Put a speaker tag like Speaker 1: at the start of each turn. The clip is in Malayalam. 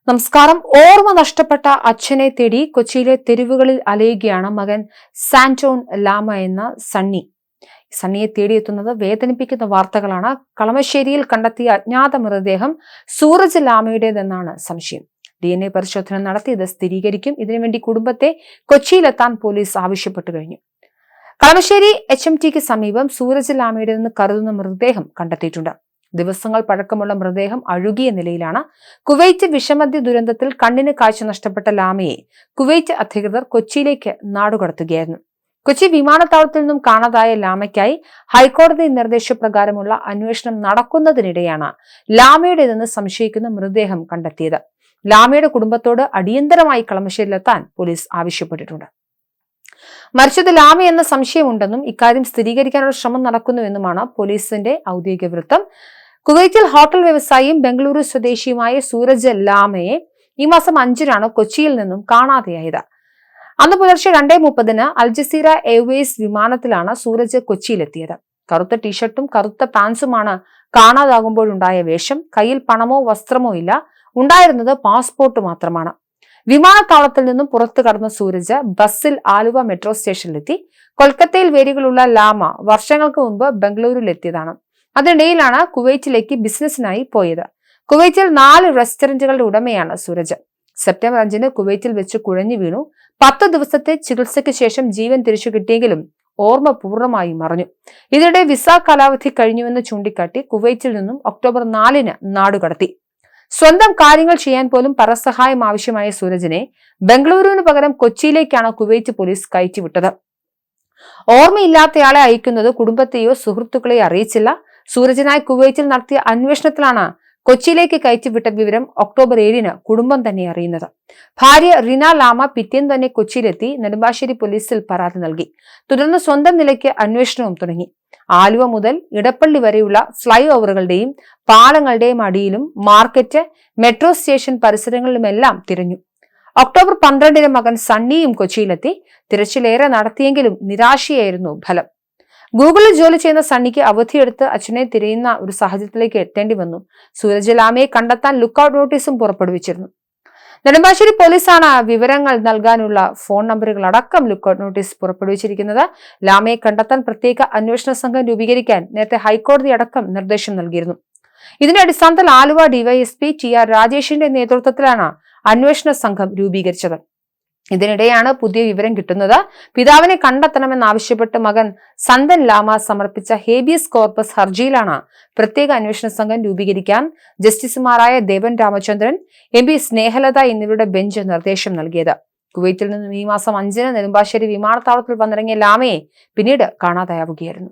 Speaker 1: നമസ്കാരം. ഓർമ്മ നഷ്ടപ്പെട്ട അച്ഛനെ തേടി കൊച്ചിയിലെ തെരുവുകളിൽ അലയുകയാണ് മകൻ സാന്റോൺ ലാമ എന്ന സണ്ണി. സണ്ണിയെ തേടിയെത്തുന്നത് വേദനിപ്പിക്കുന്ന വാർത്തകളാണ്. കളമശ്ശേരിയിൽ കണ്ടെത്തിയ അജ്ഞാത മൃതദേഹം സൂരജ് ലാമയുടേതെന്നാണ് സംശയം. DNA പരിശോധന നടത്തി ഇത് സ്ഥിരീകരിക്കും. ഇതിനുവേണ്ടി കുടുംബത്തെ കൊച്ചിയിലെത്താൻ പോലീസ് ആവശ്യപ്പെട്ടു കഴിഞ്ഞു. കളമശ്ശേരി HMTക്ക് സമീപം സൂരജ് ലാമയുടേതെന്ന് കരുതുന്ന മൃതദേഹം കണ്ടെത്തിയിട്ടുണ്ട്. ദിവസങ്ങൾ പഴക്കമുള്ള മൃതദേഹം അഴുകിയ നിലയിലാണ്. കുവൈറ്റ് വിഷമദ്യ ദുരന്തത്തിൽ കണ്ണിന് കാഴ്ച നഷ്ടപ്പെട്ട ലാമയെ കുവൈറ്റ് അധികൃതർ കൊച്ചിയിലേക്ക് നാടുകടത്തുകയായിരുന്നു. കൊച്ചി വിമാനത്താവളത്തിൽ നിന്നും കാണാതായ ലാമയ്ക്കായി ഹൈക്കോടതി നിർദ്ദേശപ്രകാരമുള്ള അന്വേഷണം നടക്കുന്നതിനിടെയാണ് ലാമയുടേതെന്ന് സംശയിക്കുന്ന മൃതദേഹം കണ്ടെത്തിയത്. ലാമയുടെ കുടുംബത്തോട് അടിയന്തരമായി കളമശ്ശേരിയിലെത്താൻ പോലീസ് ആവശ്യപ്പെട്ടിട്ടുണ്ട്. മരിച്ചത് ലാമ എന്ന സംശയമുണ്ടെന്നും ഇക്കാര്യം സ്ഥിരീകരിക്കാനുള്ള ശ്രമം നടക്കുന്നുവെന്നുമാണ് പോലീസിന്റെ ഔദ്യോഗിക വൃത്തം. കുവൈറ്റിൽ ഹോട്ടൽ വ്യവസായിയും ബംഗളൂരു സ്വദേശിയുമായ സൂരജ് ലാമയെ ഈ മാസം 5-നാണ് കൊച്ചിയിൽ നിന്നും കാണാതെയായത്. അന്ന് പുലർച്ചെ 2:30 അൽജസീറ എയർവേസ് വിമാനത്തിലാണ് സൂരജ് കൊച്ചിയിലെത്തിയത്. കറുത്ത ടീഷർട്ടും കറുത്ത പാൻസുമാണ് കാണാതാകുമ്പോഴുണ്ടായ വേഷം. കയ്യിൽ പണമോ വസ്ത്രമോ ഇല്ല. ഉണ്ടായിരുന്നത് പാസ്പോർട്ട് മാത്രമാണ്. വിമാനത്താവളത്തിൽ നിന്നും പുറത്തു കടന്ന സൂരജ് ബസ്സിൽ ആലുവ മെട്രോ സ്റ്റേഷനിലെത്തി. കൊൽക്കത്തയിൽ വേരുകളുള്ള ലാമ വർഷങ്ങൾക്ക് മുമ്പ് ബംഗളൂരുവിലെത്തിയതാണ്. അതിനിടയിലാണ് കുവൈറ്റിലേക്ക് ബിസിനസിനായി പോയത്. കുവൈറ്റിൽ 4 റെസ്റ്റോറന്റുകളുടെ ഉടമയാണ് സൂരജ്. സെപ്റ്റംബർ 5-ന് കുവൈറ്റിൽ വെച്ച് കുഴഞ്ഞു വീണു. 10 ദിവസത്തെ ചികിത്സയ്ക്ക് ശേഷം ജീവൻ തിരിച്ചു കിട്ടിയെങ്കിലും ഓർമ്മ പൂർണ്ണമായി മറഞ്ഞു. ഇതിനിടെ വിസ കാലാവധി കഴിഞ്ഞുവെന്ന് ചൂണ്ടിക്കാട്ടി കുവൈറ്റിൽ നിന്നും ഒക്ടോബർ 4-ന് നാടുകടത്തി. സ്വന്തം കാര്യങ്ങൾ ചെയ്യാൻ പോലും പരസഹായം ആവശ്യമായ സൂരജിനെ ബംഗളൂരുവിന് പകരം കൊച്ചിയിലേക്കാണ് കുവൈറ്റ് പോലീസ് കയറ്റിവിട്ടത്. ഓർമ്മയില്ലാത്തയാളെ അയക്കുന്നത് കുടുംബത്തെയോ സുഹൃത്തുക്കളെയോ അറിയിച്ചില്ല. സൂരജിനായി കുവൈറ്റിൽ നടത്തിയ അന്വേഷണത്തിലാണ് കൊച്ചിയിലേക്ക് കയറ്റിവിട്ട വിവരം ഒക്ടോബർ 7-ന് കുടുംബം തന്നെ അറിയുന്നത്. ഭാര്യ റിന ലാമ പിറ്റേന്ന് തന്നെ കൊച്ചിയിലെത്തി നെടുമ്പാശ്ശേരി പോലീസിൽ പരാതി നൽകി. തുടർന്ന് സ്വന്തം നിലയ്ക്ക് അന്വേഷണവും തുടങ്ങി. ആലുവ മുതൽ ഇടപ്പള്ളി വരെയുള്ള ഫ്ലൈ ഓവറുകളുടെയും പാലങ്ങളുടെയും അടിയിലും മാർക്കറ്റ്, മെട്രോ സ്റ്റേഷൻ പരിസരങ്ങളിലുമെല്ലാം തിരഞ്ഞു. ഒക്ടോബർ 12-ന് മകൻ സണ്ണിയും കൊച്ചിയിലെത്തി. തിരച്ചിലേറെ നടത്തിയെങ്കിലും നിരാശയായിരുന്നു ഫലം. ഗൂഗിളിൽ ജോലി ചെയ്യുന്ന സണ്ണിക്ക് അവധിയെടുത്ത് അച്ഛനെ തിരയുന്ന ഒരു സാഹചര്യത്തിലേക്ക് എത്തേണ്ടി വന്നു. സൂരജ് ലാമയെ കണ്ടെത്താൻ ലുക്കൌട്ട് നോട്ടീസും പുറപ്പെടുവിച്ചിരുന്നു. നെടുമ്പാശ്ശേരി പോലീസാണ് വിവരങ്ങൾ നൽകാനുള്ള ഫോൺ നമ്പറുകൾ അടക്കം ലുക്കൌട്ട് നോട്ടീസ് പുറപ്പെടുവിച്ചിരിക്കുന്നത്. ലാമയെ കണ്ടെത്താൻ പ്രത്യേക അന്വേഷണ സംഘം രൂപീകരിക്കാൻ നേരത്തെ ഹൈക്കോടതി അടക്കം നിർദ്ദേശം നൽകിയിരുന്നു. ഇതിന്റെ അടിസ്ഥാനത്തിൽ ആലുവ DYSP TR രാജേഷിന്റെ നേതൃത്വത്തിലാണ് അന്വേഷണ സംഘം രൂപീകരിച്ചത്. ഇതിനിടെയാണ് പുതിയ വിവരം കിട്ടുന്നത്. പിതാവിനെ കണ്ടെത്തണമെന്നാവശ്യപ്പെട്ട് മകൻ സന്തൻ ലാമ സമർപ്പിച്ച ഹേബിയസ് കോർപ്പസ് ഹർജിയിലാണ് പ്രത്യേക അന്വേഷണ സംഘം രൂപീകരിക്കാൻ ജസ്റ്റിസുമാരായ ദേവൻ രാമചന്ദ്രൻ, MP സ്നേഹലത എന്നിവരുടെ ബെഞ്ച് നിർദ്ദേശം നൽകിയത്. കുവൈറ്റിൽ നിന്നും ഈ മാസം 5-ന് നെടുമ്പാശ്ശേരി വിമാനത്താവളത്തിൽ വന്നിറങ്ങിയ ലാമയെ പിന്നീട് കാണാതാവുകയായിരുന്നു.